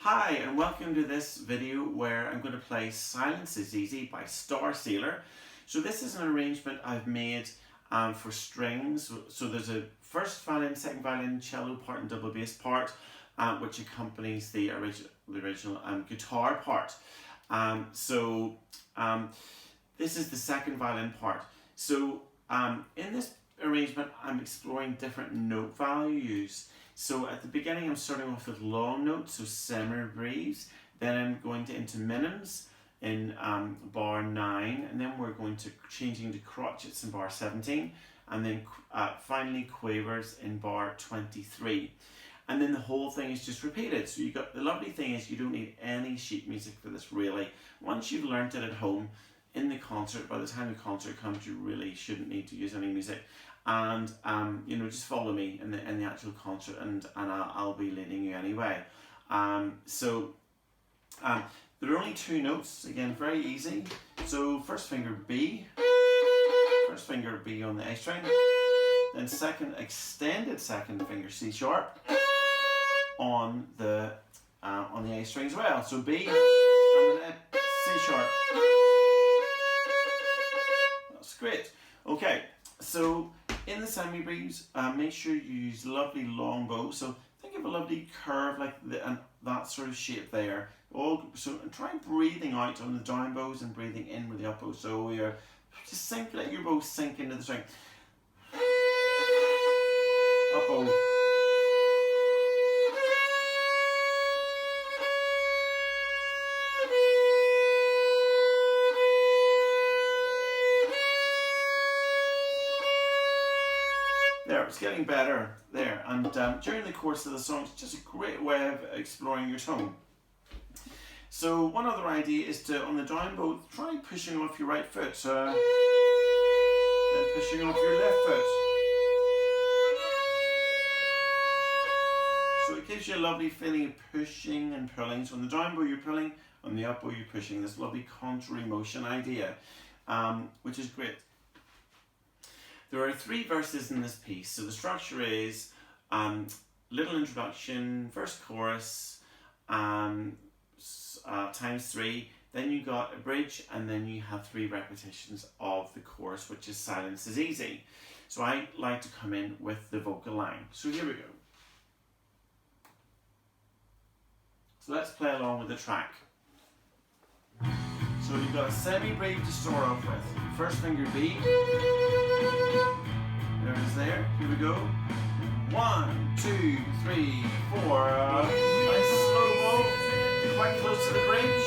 Hi and welcome to this video where I'm going to play Silence is Easy by Star Sailor. So this is an arrangement I've made for strings. So there's a first violin, second violin, cello part and double bass part which accompanies the original guitar part. This is the second violin part. So in this arrangement I'm exploring different note values. So at the beginning I'm starting off with long notes, so semibreves, then I'm going into minims in bar 9, and then we're going to changing to crotchets in bar 17, and then finally quavers in bar 23. And then the whole thing is just repeated. So you got, the lovely thing is you don't need any sheet music for this really. Once you've learnt it at home, in the concert, by the time the concert comes, you really shouldn't need to use any music. And just follow me in the actual concert, and I'll be leading you anyway. There are only two notes, again very easy. So first finger B on the A string, then extended second finger C sharp on the A string as well. So B and then C sharp. That's great. Okay, so in the semibreves, make sure you use lovely long bows. So think of a lovely curve like that sort of shape there. So try breathing out on the down bows and breathing in with the up bows. So you're just let your bow sink into the string. Up bow. There, it's getting better there, and during the course of the song, it's just a great way of exploring your tone. So one other idea is to, on the down bow, try pushing off your right foot, then pushing off your left foot. So it gives you a lovely feeling of pushing and pulling. So on the down bow you're pulling, on the up bow you're pushing. This lovely contrary motion idea, which is great. There are 3 verses in this piece. So the structure is little introduction, first chorus, times 3. Then you got a bridge, and then you have 3 repetitions of the chorus, which is Silence is Easy. So I like to come in with the vocal line. So here we go. So let's play along with the track. So you've got a semi-breve to start off with. First finger B. There it is there. Here we go. 1, 2, 3, 4. Nice slow bow. Quite close to the bridge.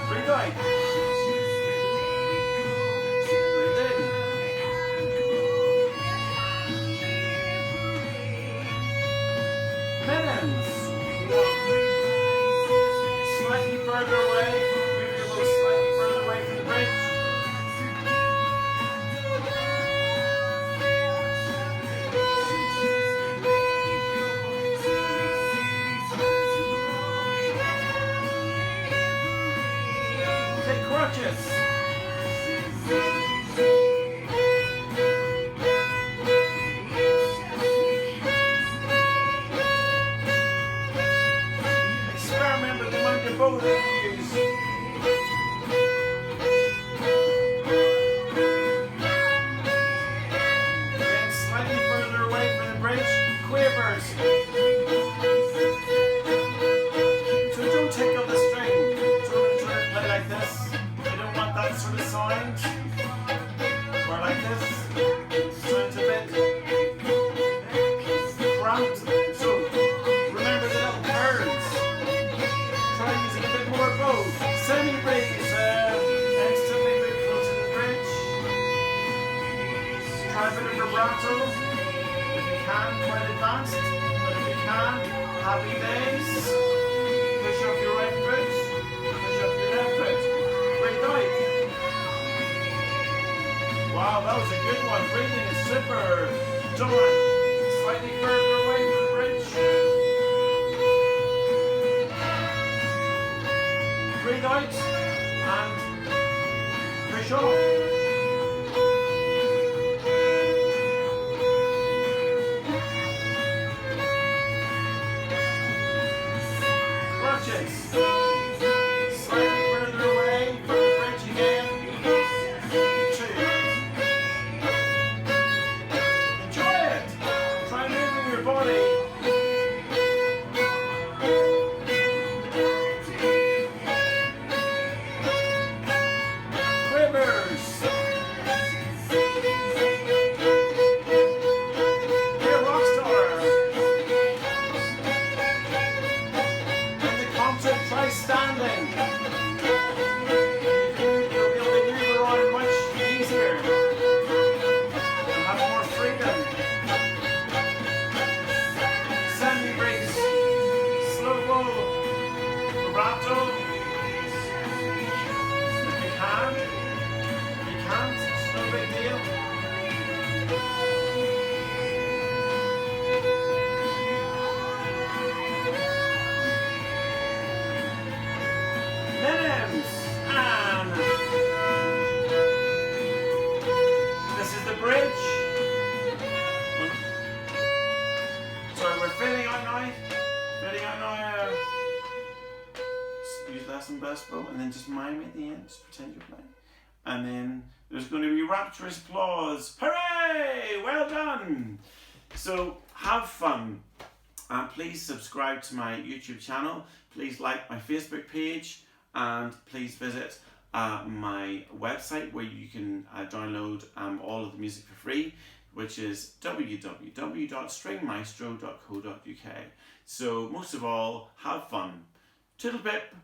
Breathe out. Breathe in. Minims. Slightly further away. Move your bow slightly further away from the bridge. Okay, crotchets. Experiment with the amount of bow that you use. Again, slightly further away from the bridge. Quavers. So don't tickle the string. Don't try to play like this. You don't want that sort of sound. Or like this. Sounds a bit cramped. So remember the little curves. Try using a bit more bow. Semi-breves, instantly move close to the bridge. Try a bit of vibrato. If you can, quite advanced. But if you can, happy days. Push up your right foot. Push up your left foot. Breathe out. Wow, that was a good one. Breathing is super. Down. Slightly further away from the bridge. Breathe out and push off. bless and bless bow, and then just mime at the end, just pretend you're playing. And then there's going to be rapturous applause. Hooray! Well done! So have fun. Please subscribe to my YouTube channel. Please like my Facebook page. And please visit my website where you can download all of the music for free, which is www.stringmaestro.co.uk. So most of all, have fun. Toodle pip!